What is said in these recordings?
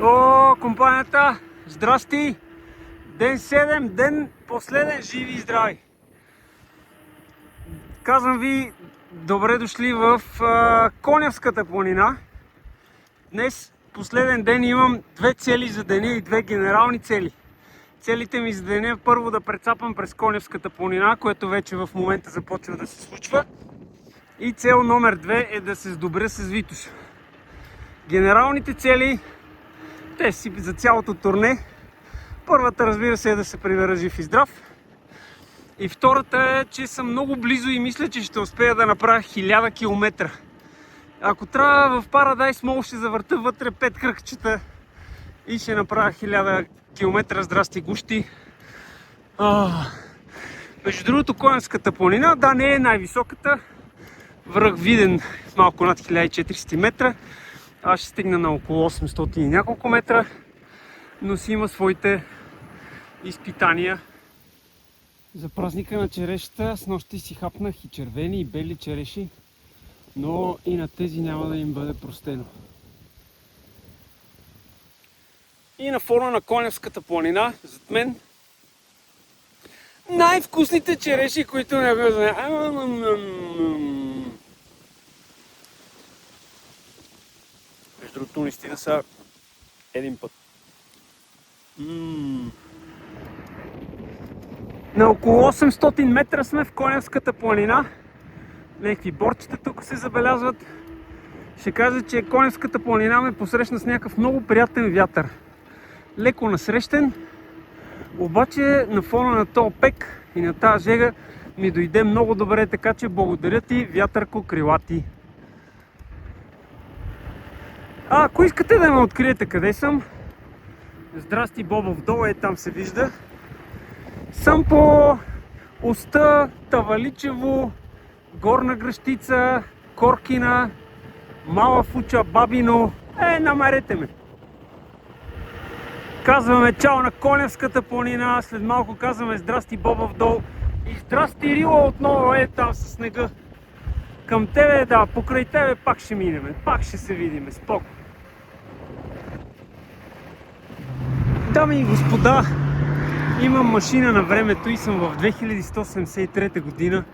О, компанията! Здрасти! Ден 7, ден последен, живи и здрави! Казвам ви, добре дошли в Конявската планина. Днес, последен ден, имам две цели за деня и две генерални цели. Целите ми за деня е първо да прецапам през Конявската планина, което вече в момента започва да се случва. И цел номер 2 е да се сдобря с Витоша. Генералните цели, те си за цялото турне. Първата, разбира се, е да се прибера жив и здрав. И втората е, че съм много близо и мисля, че ще успея да направя 1000 км. Ако трябва в Paradise Mall ще завърта вътре 5 кръгчета и ще направя 1000 км. Здрасти, гущи! Между другото, Конявската планина, да, не е най-високата. Връх Виден малко над 1400 метра. Аз ще стигна на около 800 и няколко метра, но си има своите изпитания. За празника на черешата с нощи си хапнах и червени и бели череши, но и на тези няма да им бъде простено. И на фона на Конявската планина, зад мен, най-вкусните череши, които не го знае. Между другото, наистина са един път. На около 800 метра сме в Конявската планина. Някакви борчета тук се забелязват. Ще кажа, че Конявската планина ме посрещна с някакъв много приятен вятър. Леко насрещен, обаче на фона на този пек и на тази жега ми дойде много добре, така че благодаря ти, вятърко крилати. Ако искате да ме откриете къде съм, здрасти, Бобов дол, там се вижда. Съм по Уста, Таваличево, Горна Гръщица, Коркина, Мала Фуча, Бабино. Намерете ме! Казваме чао на Конявската планина, след малко казваме здрасти, Бобов дол. И здрасти, Рила, отново там със снега. Към тебе, да, покрай тебе пак ще минеме, пак ще се видиме, споко. Дами и господа, имам машина на времето и съм в 2173 година,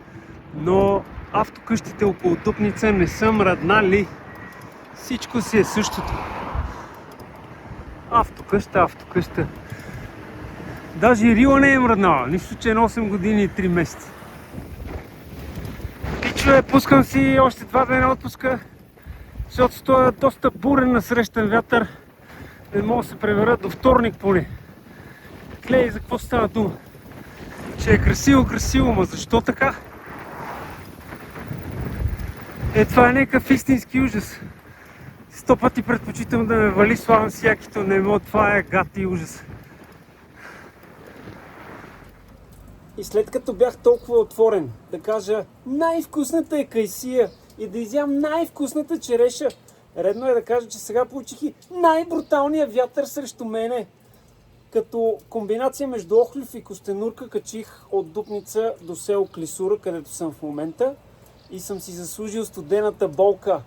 но автокъщите около Дупница не са мръднали. Всичко си е същото. Автокъща. Даже и Рила не е мръднала, нищо че е на 8 години и 3 месеца. Пичове, пускам си още 2 дена отпуска, защото стоя доста бурен насрещен вятър. Не мога да се пребера до вторник поне. Клей, за какво става дума? Че е красиво, ма защо така? Това е някакъв истински ужас. 100 пъти предпочитам да ме вали Славен Сякито, немо, това е гад и ужас. И след като бях толкова отворен да кажа най-вкусната е кайсия и да изям най-вкусната череша, редно е да кажа, че сега получих и най-бруталния вятър срещу мене. Като комбинация между Охлюв и Костенурка качих от Дупница до село Клисура, където съм в момента, и съм си заслужил студената болка.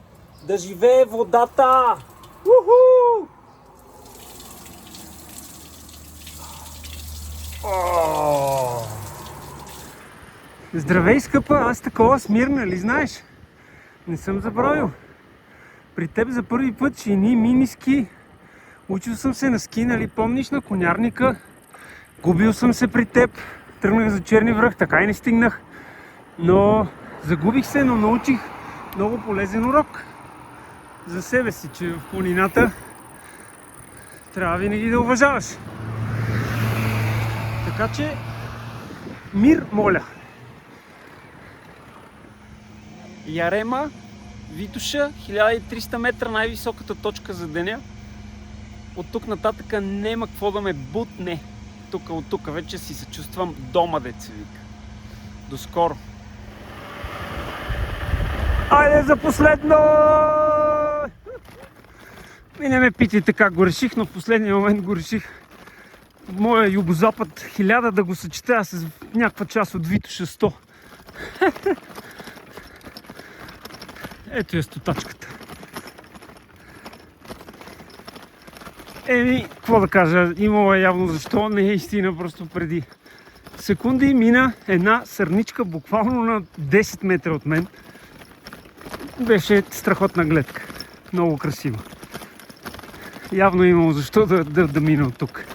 Да живее водата! Уху! Здравей, скъпа! Аз такова смирна, ли знаеш? Не съм забравил. При теб за първи път шини, мини-ски. Учил съм се на ски, нали помниш, на Конярника. Губил съм се при теб. Тръгнах за Черни връх, така и не стигнах. Но загубих се, но научих много полезен урок за себе си, че в планината трябва винаги да уважаваш. Така че мир, моля! Ярема, Витоша, 1300 метра, най-високата точка за деня. От тук нататъка няма какво да ме бутне. От тук вече си се чувствам дома, деца вика. До скоро! Айде за последно! И не ме питайте как го реших, но в последния момент го реших. Моя югозапад 1000 да го съчетая с някаква част от Витоша 100. Ето е стотачката. Какво да кажа, имало явно защо, не е истина, просто преди секунди мина една сърничка буквално на 10 метра от мен. Беше страхотна гледка, много красиво. Явно имало защо да мина от тук.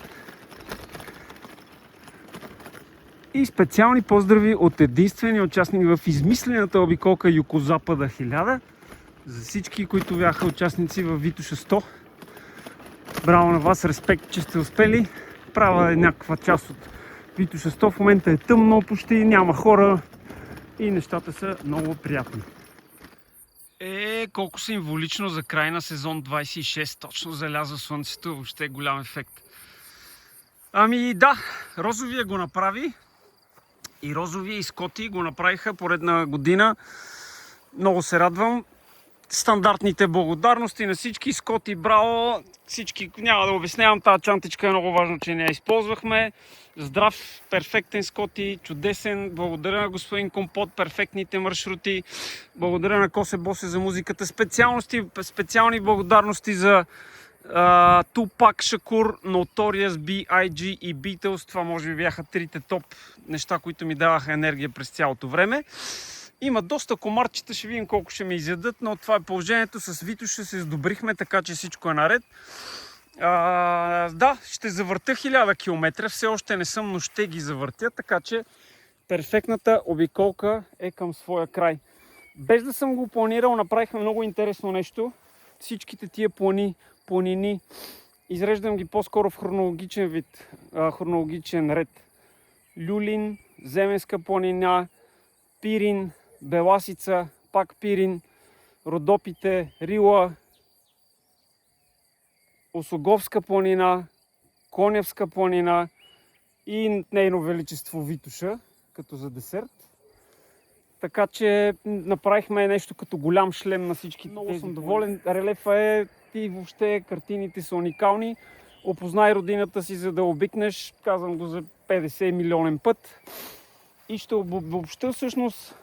И специални поздрави от единствения участник в измислената обиколка Югозапада 1000 за всички, които бяха участници в Витоша 100. Браво на вас, респект, че сте успели. Права е някаква част от Витоша 100. В момента е тъмно почти, няма хора и нещата са много приятни. Колко символично за край на сезон 26. Точно залязва слънцето, въобще е голям ефект. Ами да, Розовия го направи. И Розовия и Скоти го направиха поредна година. Много се радвам. Стандартните благодарности на всички. Скоти, браво! Всички, няма да обяснявам, тази чантичка е много важно, че не я използвахме. Здрав, перфектен Скоти, чудесен. Благодаря на господин Компот, перфектните маршрути. Благодаря на Косе Босе за музиката. Специални благодарности за Тупак Шакур, Notorious, B.I.G. и Beatles. Това може би бяха трите топ неща, които ми даваха енергия през цялото време. Има доста комарчета, ще видим колко ще ме изядат, но това е положението. С Витоша се сдобрихме, така че всичко е наред. Да, ще завъртя 1000 км. Все още не съм, но ще ги завъртя, така че перфектната обиколка е към своя край. Без да съм го планирал, направихме много интересно нещо. Всичките тия планини, изреждам ги по-скоро в хронологичен вид, хронологичен ред. Люлин, Земенска планина, Пирин, Беласица, пак Пирин, Родопите, Рила, Осоговска планина, Коневска планина и нейно величество Витоша, като за десерт. Така че направихме нещо като голям шлем на всички. Много съм доволен. Релефа е и въобще картините са уникални. Опознай родината си, за да обикнеш. Казвам го за 50 милионен път. И ще обобща всъщност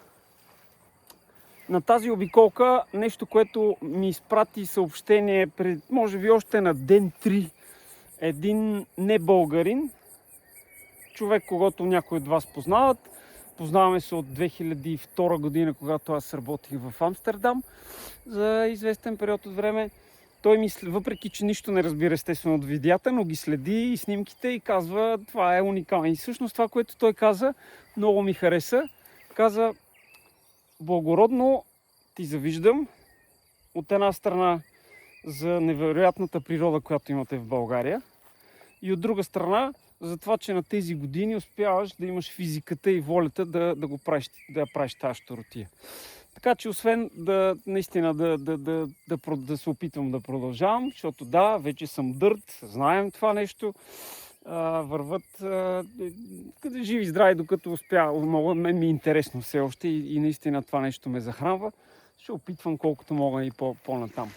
на тази обиколка нещо, което ми изпрати съобщение пред, може би още на ден 3. Един не българин, човек, когото някои от вас познават. Познаваме се от 2002 година, когато аз работих в Амстердам за известен период от време. Той мисли, въпреки че нищо не разбира естествено от видеята, но ги следи и снимките и казва, това е уникално. И всъщност това, което той каза, много ми хареса. Каза, благородно ти завиждам от една страна за невероятната природа, която имате в България, и от друга страна за това, че на тези години успяваш да имаш физиката и волята да правиш тази щуротия. Така че освен наистина да се опитвам да продължавам, защото да, вече съм дърт, знаем това нещо, върват живи и здрави, докато успя. Мен ми е интересно все още и наистина това нещо ме захранва. Ще опитвам колкото мога и по-натам.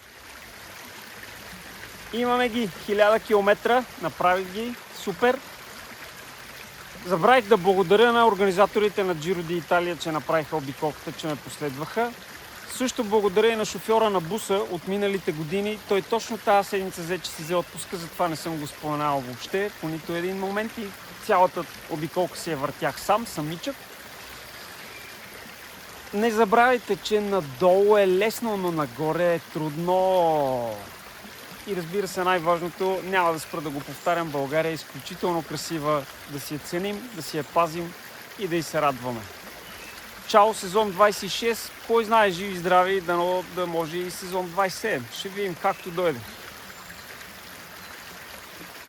Имаме ги 1000 км, направих ги, супер. Забравих да благодаря на организаторите на Giro d'Italia, че направиха обиколката, че ме последваха. Също благодаря и на шофьора на буса от миналите години. Той точно тази седмица взе, че си взе отпуска, затова не съм го споменавал въобще по нито един момент и цялата обиколка си я въртях самичък. Не забравяйте, че надолу е лесно, но нагоре е трудно. И разбира се, най-важното, няма да спра да го повтарям, България е изключително красива, да си я ценим, да си я пазим и да й се радваме. Чао, сезон 26, кой знае, живи и здрави, да може и сезон 27. Ще видим както дойде.